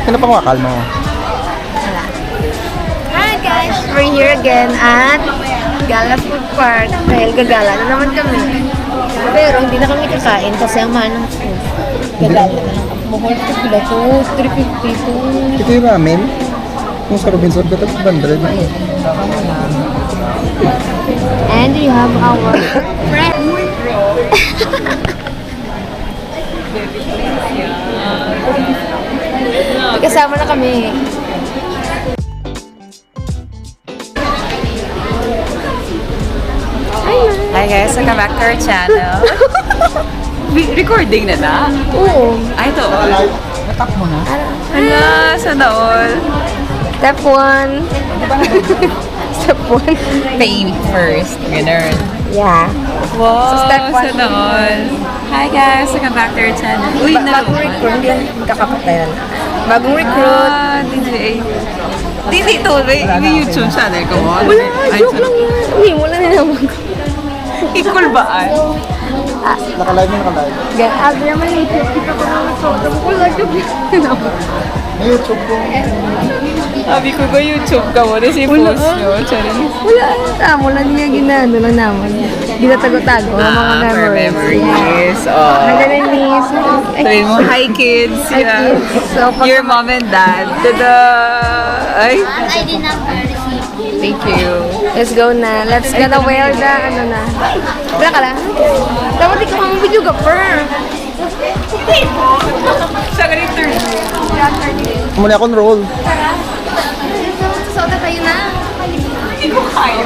Ano pang wakal mo? Hi guys! We're here again at Gala Food Park. Dahil gagala na naman kami. Pero hindi na kami kakain kasi ang mahal ng food. Gagala na lang. Mahal ko pala to. 350 to. Ito yung ramen. Kung sa Robinson ka, 200 na yun. And we have our friend. Kasama na kami. Hi guys, welcome back to our channel. Recording na na? Oo. Ay, ito. Natap mo na? Hala, sana all. Step 1. Step 1. Pay first. Ganun. Yeah. Wow, So, step one. sana all. Hi guys, welcome back to our channel. Uy, Bagong recruit. Hindi yan magkakapatayan. Bagong recruit. DJ. Hindi ito. May YouTube channel ko. Wala, joke lang yan. Hindi, wala na naman ko. Equal ba? Nakalive mo, nakalive. Abi naman YouTube. Kita ko naman so. Wala, joke lang. May YouTube ko. Sabi ko ba YouTube ka mo? Kasi post nyo. Charing. Wala niya ginano lang naman. Ginatago-tago ang mga For memories. memories. Oh. Nag-release. Sabihin mo, hi kids. Yeah. So, Your mom and dad. Tada! Ay, I did not receive. thank you. Let's go na. Let's gonna wear the ano na. Wala ka lang? Dapat di ka mga video ka per. Sa ganito. Muna akong roll. Sasota tayo na. Hindi ko kaya.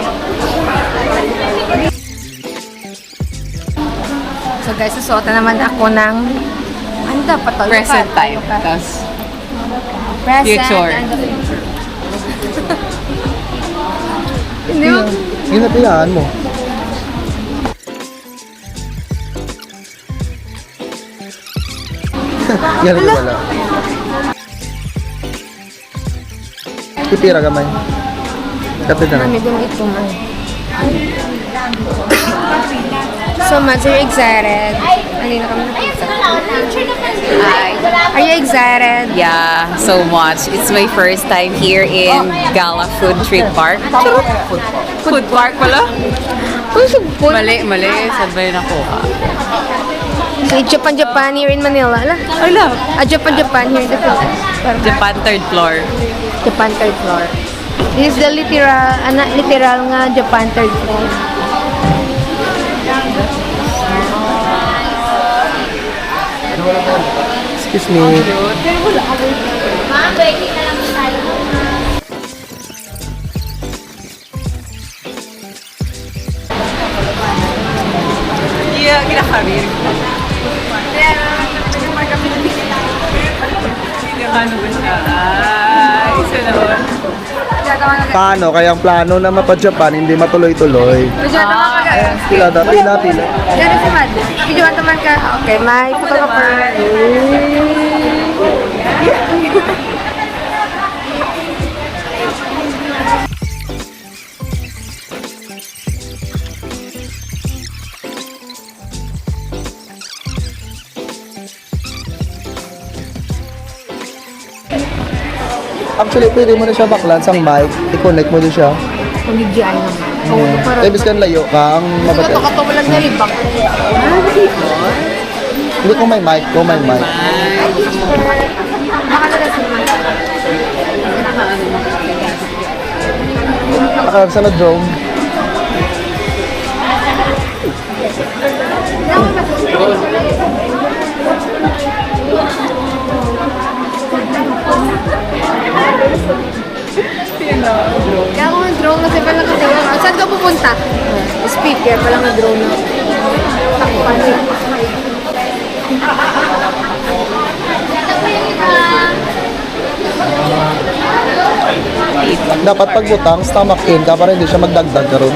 So guys, susota naman ako ng ano dapat tayo? Present time. Tapos, Present future. and the future. Hindi mo. Yun na pilaan mo. Yan ito pala. Pipira gamay. Kapit na lang. Mami, doon ito man. So much, are you excited? Hindi na kami nakita. Are you excited? Yeah, so much. It's my first time here in Gala Food Trip Park. Food Park pala? Uy, sugpon. Mali. Sabay na ko. So, Japan here in Manila. Ala? Ala, Japan here in the Philippines. Japan 3rd floor. Japan 3rd floor. This is the literal nga Japan 3rd floor. Excuse me. Ma'am, waiting na lang tayo. Yeah, kinakarir ko. Ano ba siya? Ay, isa naman. Paano? Kaya ang plano na mapa-Japan hindi matuloy-tuloy. Video naman ka guys. Pila. Yan si Mad. Video naman ka. Okay, may photographer. Actually, pwede mo na siya baklan sa mic. I-connect mo din siya. Kung DJI naman. Oo, ito para. Ibig kan layo ka, ang mabatid. Ito walang nalibak. Hindi ko may mic, Nakalalas naman. Nakalag sa na-drone. Kaya ako ng drone kasi pala kasi saan ka pupunta? Speaker, pala ng drone na. Takpan. Dapat pagbutang, stomach in ka para hindi siya magdagdag ka ron.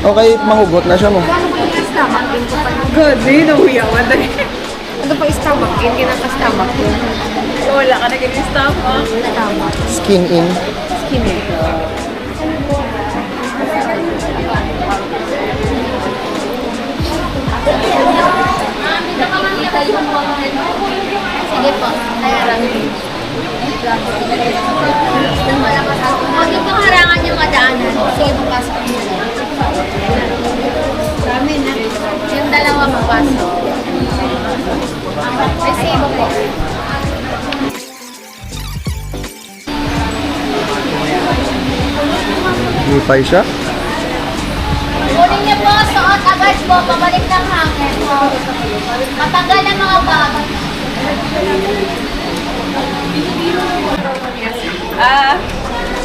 Okay, mahugot na siya mo. God, di nahuyawan dali. Ano pa stomach in? Kinaka-stomach in. So, wala ka na ganyan stop, ah. Stomach. Skin in. Skin in. Sige po. daanan. Sige, papasok nila. Dami na. Yung dalawa papasok. Ay, sige po. Lipay siya. Kunin niyo po, suot agad po, pabalik ng hangin po. Matagal na mga bag.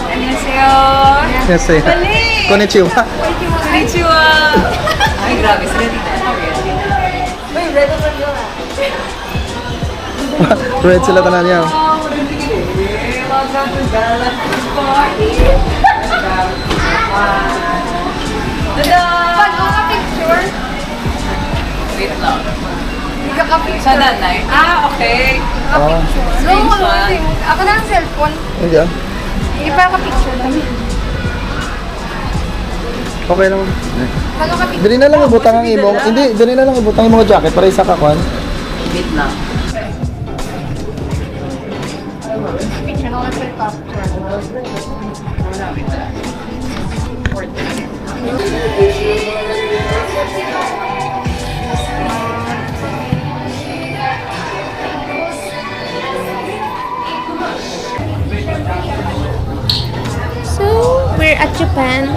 Annyeonghaseyo. Yes, sir. Konnichiwa. Konnichiwa. Ay, grabe. Sila dito. Red sila tanan niya. Welcome to Gala Food Party. Tada! Pag picture, Wait lang. hindi ka ka-picture. Sa nanay? Okay. Ah, Screenshot. Ako na ang cellphone. hindi ah. Hindi pa ka-picture kami. Okay lang. Pag ka-picture. Dili na lang ibutang ang imong. Hindi, dili na lang ibutang ang mga jacket para isa ka kwan. Wait lang. Picture na lang sa top. So, we're at Japan.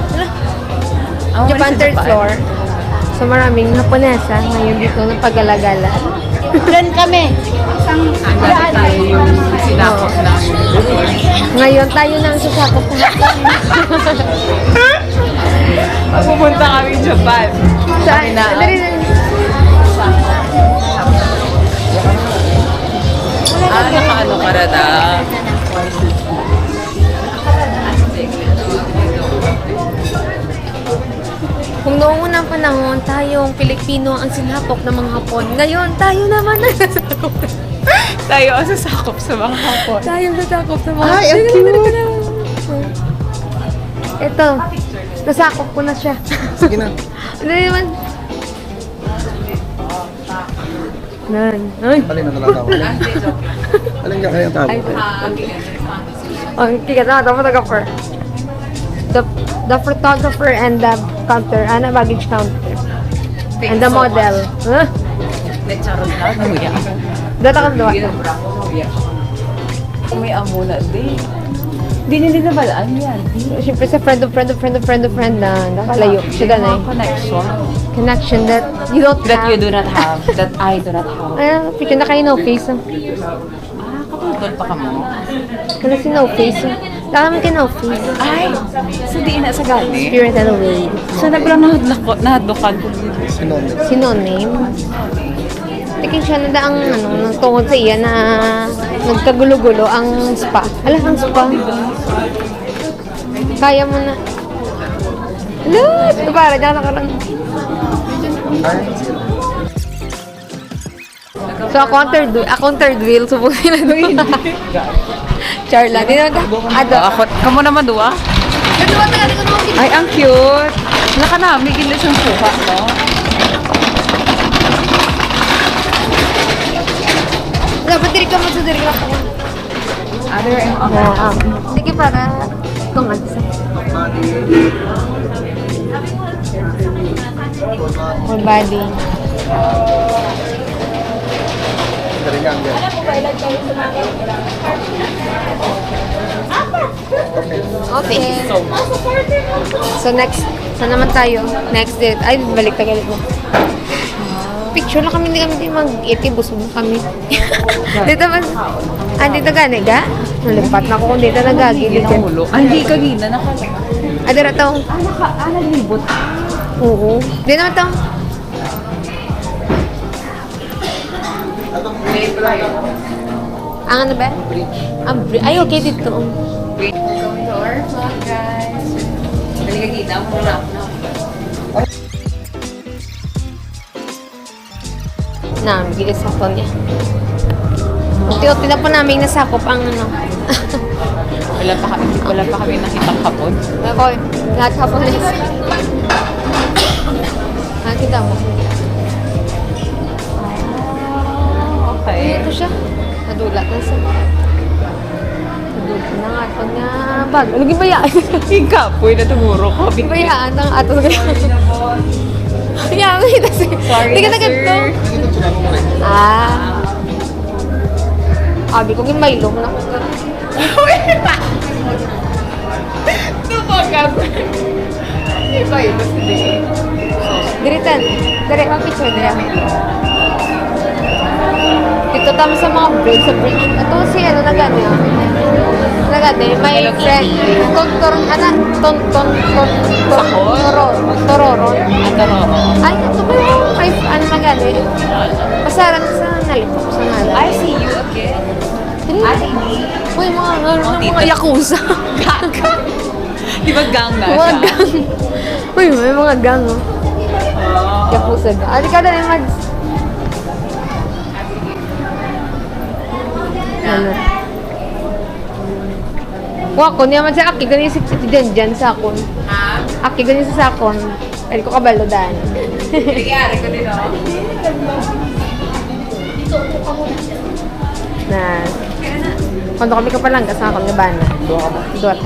Japan third floor. So, maraming Haponesa ngayon dito ng paggalagala. Plan kami. Ang dati tayo yung sinakot ng Ngayon tayo na ang sasakot na pupunta kami Japan. Saan? Dali na. Nakaano ka na na. Kung noong unang panahon, tayong Pilipino ang sinapok ng mga Hapon. Ngayon, tayo naman ang sasakop. Tayo ang sasakop sa mga hapon. Tayo ang sasakop ng mga Ay, ang cute! Ito, nasakop ko na siya. Sige na. Ano naman? Nan. Ay. Alin na talaga ako. Alin ka kayang tabo? Oh, tiga na, the photographer. The photographer and the counter, baggage counter. And the model. Huh? Charot na. Nuya. Data ka doon. May amuna din. Hindi nila balaan yan. Siyempre sa friend na nakalayo. Siya na Connection. connection that you don't That have. you do not have. That I do not have. Ay, picture na kayo no face. Kaputol pa ka mo. Kala si no face. Dami ka no face. Ay! So di ina sa gali. Spirit and away. So naglang nahadlokan ko. Sinone. Si no name. Tikin siya na ang nang tungkol sa iya na nagkagulo-gulo ang spa. Ala, ang spa. Kaya mo na. Look! Para dyan ka lang. So akong third wheel, subukin na doon. Charla, di naman ka. Ako, kamo naman duwa? Ay, ang cute. Nakanami, gilis ang suha, no? Dapat diri ka masudiri ka pa. Other and Sige para tungan sa. Full body. Dari nga ang Okay. So next, saan naman tayo? Next date. Ay, balik na galit mo. Picture na kami, hindi kami mag-iti, busog na kami. Dito man, dito gani ga? Nalipat na ako kung dito nagagilid yan. Ulo. Ay, hindi ka gina. Dira to. Naglibot. Oo. Di naman to. Ang ano ba? Ay, okay dito. Wait. Welcome to our vlog, guys. Dali ka gina. Mura ako na. Bilis ako niya. Unti-unti na po namin nasakop ang ano. Wala pa kami nakitang hapon. Ako, lahat hapon na kita mo. Okay. Ito siya. Nadulat na siya. na nga ito nga bag. Ano gibayaan? Yung kapoy na tumuro ko. Gibayaan ang ato nga. Yang, kasi. Sorry Hindi ka na, na ganito. sir. Ah. Abi ko gimaylo mo na ko. Tumakas. Iba ito sila. Diritan. Dari, picture na yan. Dito tama sa mga bread, sa bread. Ito si ano na gano'n. Nagade, may Hello friend. Kitty. Tontoron, tororon. Ay, ito ba yung may ano na gano'n? Pasaran sa nalito ko sa ngalan. I see you again. Uy, mga tita. yakuza. Di ba gang na Mga siya? gang. Uy, may mga gang, oh. Yakuza ga. Adi ka na rin mag... Ano? Wako, niya man sa aki, ganyan si dyan sa akon. Ha? Aki, ganyan sa sakon. Pwede ko kabalo daan. Nagyari ko din ako. Na, kondo kami kapalangga sa akon nga bana. Duwat.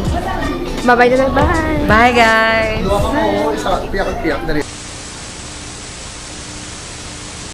Bye-bye na bye. Bye guys! Dua ka mo, isa, piyak-piyak, dali.